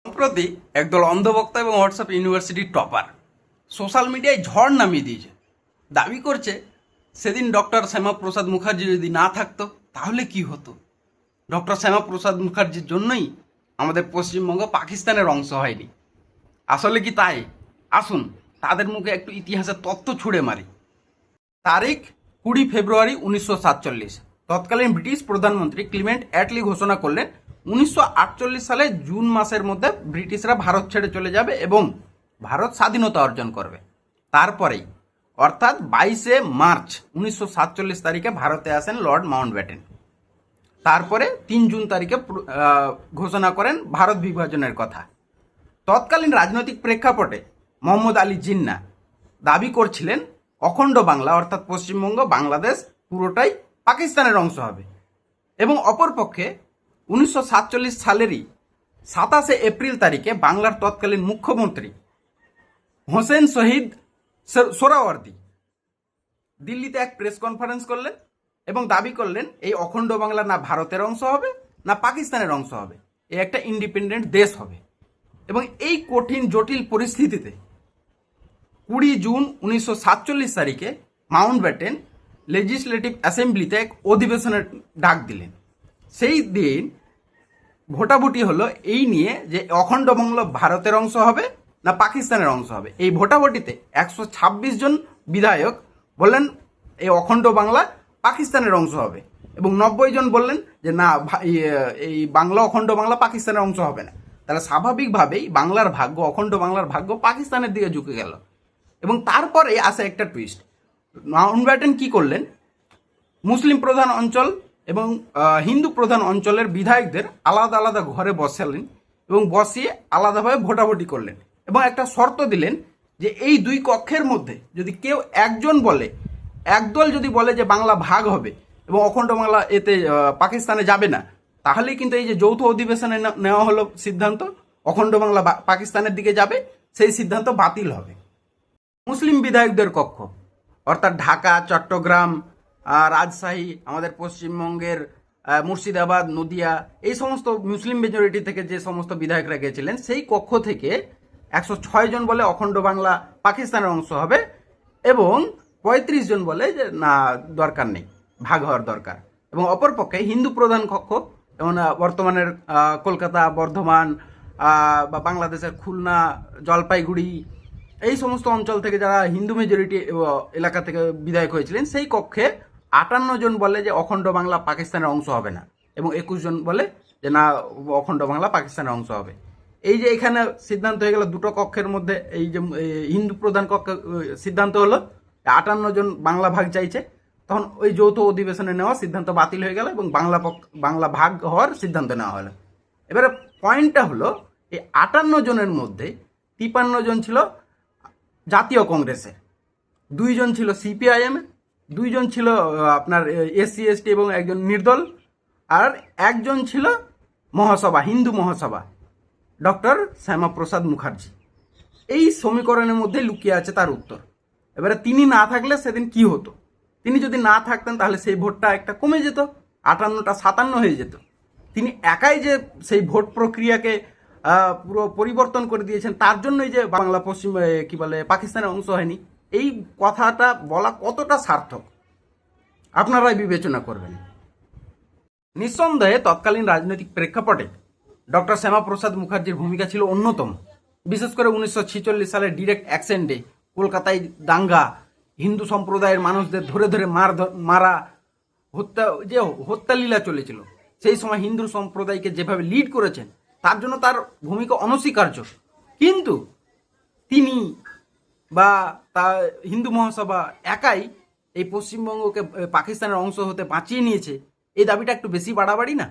সম্প্রতি একদল অন্ধভক্ত এবং হোয়াটসঅ্যাপ ইউনিভার্সিটির টপার সোশ্যাল মিডিয়ায় ঝড় নামিয়ে দিয়েছে। দাবি করছে সেদিন ডক্টর শ্যামাপ্রসাদ মুখার্জি যদি না থাকতো তাহলে কি হতো। ডক্টর শ্যামাপ্রসাদ মুখার্জির জন্যই আমাদের পশ্চিমবঙ্গ পাকিস্তানের অংশ হয়নি। আসলে কি তাই? আসুন তাদের মুখে একটু ইতিহাসের তথ্য ছুঁড়ে মারি। তারিখ 20 ফেব্রুয়ারি 1947। তৎকালীন ব্রিটিশ প্রধানমন্ত্রী ক্লিমেন্ট অ্যাটলি ঘোষণা করলেন 1948 সালে জুন মাসের মধ্যে ব্রিটিশরা ভারত ছেড়ে চলে যাবে এবং ভারত স্বাধীনতা অর্জন করবে। তারপরেই অর্থাৎ 22 মার্চ 1947 তারিখে ভারতে আসেন লর্ড মাউন্টব্যাটেন। তারপরে 3 জুন তারিখে ঘোষণা করেন ভারত বিভাজনের কথা। তৎকালীন রাজনৈতিক প্রেক্ষাপটে মোহাম্মদ আলী জিন্না দাবি করছিলেন অখণ্ড বাংলা অর্থাৎ পশ্চিমবঙ্গ বাংলাদেশ পুরোটাই পাকিস্তানের অংশ হবে। এবং অপরপক্ষে 1947 সালেরই 27 এপ্রিল তারিখে বাংলার তৎকালীন মুখ্যমন্ত্রী হোসেন শহীদ সোহরাওয়ার্দী দিল্লিতে এক প্রেস কনফারেন্স করলেন এবং দাবি করলেন এই অখণ্ড বাংলা না ভারতের অংশ হবে না পাকিস্তানের অংশ হবে, এই একটা ইন্ডিপেন্ডেন্ট দেশ হবে। এবং এই কঠিন জটিল পরিস্থিতিতে 20 জুন 1947 তারিখে মাউন্টব্যাটেন লেজিসলেটিভ অ্যাসেম্বলিতে এক অধিবেশনের ডাক দিলেন। সেই দিন ভোটাভুটি হলো এই নিয়ে যে অখণ্ড বাংলা ভারতের অংশ হবে না পাকিস্তানের অংশ হবে। এই ভোটাভুটিতে 126 জন বিধায়ক বললেন এই অখণ্ড বাংলা পাকিস্তানের অংশ হবে এবং 90 জন বললেন যে না, এই বাংলা অখণ্ড বাংলা পাকিস্তানের অংশ হবে না। তাহলে স্বাভাবিকভাবেই বাংলার ভাগ্য, অখণ্ড বাংলার ভাগ্য পাকিস্তানের দিকে ঝুঁকে গেল। এবং তারপরে আসে একটা টুইস্ট। মাউন্টব্যাটেন কি করলেন, মুসলিম প্রধান অঞ্চল এবং হিন্দু প্রধান অঞ্চলের বিধায়কদের আলাদা আলাদা ঘরে বসালেন এবং বসিয়ে আলাদাভাবে ভোটাভুটি করলেন এবং একটা শর্ত দিলেন যে এই দুই কক্ষের মধ্যে যদি কেউ একজন বলে, একদল যদি বলে যে বাংলা ভাগ হবে এবং অখণ্ড বাংলা এতে পাকিস্তানে যাবে না, তাহলেই কিন্তু এই যে যৌথ অধিবেশনে নেওয়া হলো সিদ্ধান্ত অখণ্ড বাংলা পাকিস্তানের দিকে যাবে, সেই সিদ্ধান্ত বাতিল হবে। মুসলিম বিধায়কদের কক্ষ অর্থাৎ ঢাকা, চট্টগ্রাম, রাজশাহী, আমাদের পশ্চিমবঙ্গের মুর্শিদাবাদ, নদিয়া, এই সমস্ত মুসলিম মেজরিটি থেকে যে সমস্ত বিধায়করা গেছিলেন সেই কক্ষ থেকে 106 জন বলে অখণ্ড বাংলা পাকিস্তানের অংশ হবে এবং 35 জন বলে যে না, দরকার নেই, ভাগ হওয়ার দরকার। এবং অপরপক্ষে হিন্দু প্রধান কক্ষ যেমন বর্তমানের কলকাতা, বর্ধমান বা বাংলাদেশের খুলনা, জলপাইগুড়ি, এই সমস্ত অঞ্চল থেকে যারা হিন্দু মেজরিটি এলাকা থেকে বিধায়ক হয়েছিলেন সেই কক্ষে 58 জন বলে যে অখণ্ড বাংলা পাকিস্তানের অংশ হবে না এবং 21 জন বলে যে না, অখণ্ড বাংলা পাকিস্তানের অংশ হবে। এই যে এখানে সিদ্ধান্ত হয়ে গেল দুটো কক্ষের মধ্যে, এই যে হিন্দু প্রধান কক্ষ সিদ্ধান্ত হলো 58 জন বাংলা ভাগ চাইছে, তখন ওই যৌথ অধিবেশনে নেওয়া সিদ্ধান্ত বাতিল হয়ে গেল এবং বাংলা ভাগ হওয়ার সিদ্ধান্ত নেওয়া হলো। এবারে পয়েন্টটা হলো এই 58 জনের মধ্যে 53 জন ছিল জাতীয় কংগ্রেসের, 2 জন ছিল সিপিআইএম, 2 জন ছিল আপনার SC ST এবং একজন নির্দল, আর একজন ছিল মহাসভা, হিন্দু মহাসভা, ডক্টর শ্যামাপ্রসাদ মুখার্জি। এই সমীকরণের মধ্যে লুকিয়ে আছে তার উত্তর। এবারে তিনি না থাকলে সেদিন কি হতো? তিনি যদি না থাকতেন তাহলে সেই ভোটটা একটা কমে যেত, 58টা 57 হয়ে যেত। তিনি একাই যে সেই ভোট প্রক্রিয়াকে পুরো পরিবর্তন করে দিয়েছেন, তার জন্যই যে বাংলা পশ্চিম কি বলে পাকিস্তানের অংশ হয়নি, এই কথাটা বলা কতটা সার্থক আপনারাই বিবেচনা করবেন। নিঃসন্দেহে তৎকালীন রাজনৈতিক প্রেক্ষাপটে ডক্টর শ্যামাপ্রসাদ মুখার্জির ভূমিকা ছিল অন্যতম। বিশেষ করে 1946 সালের ডিরেক্ট অ্যাকশন ডে, কলকাতায় দাঙ্গা, হিন্দু সম্প্রদায়ের মানুষদের ধরে ধরে মারা, হত্যালীলা চলেছিল, সেই সময় হিন্দু সম্প্রদায়কে যেভাবে লিড করেছেন তার জন্য তার ভূমিকা অনস্বীকার্য। কিন্তু তিনি বা তার হিন্দু মহাসভা একাই এই পশ্চিমবঙ্গকে পাকিস্তানের অংশ হতে বাঁচিয়ে নিয়েছে, এই দাবিটা একটু বেশি বাড়াবাড়ি না?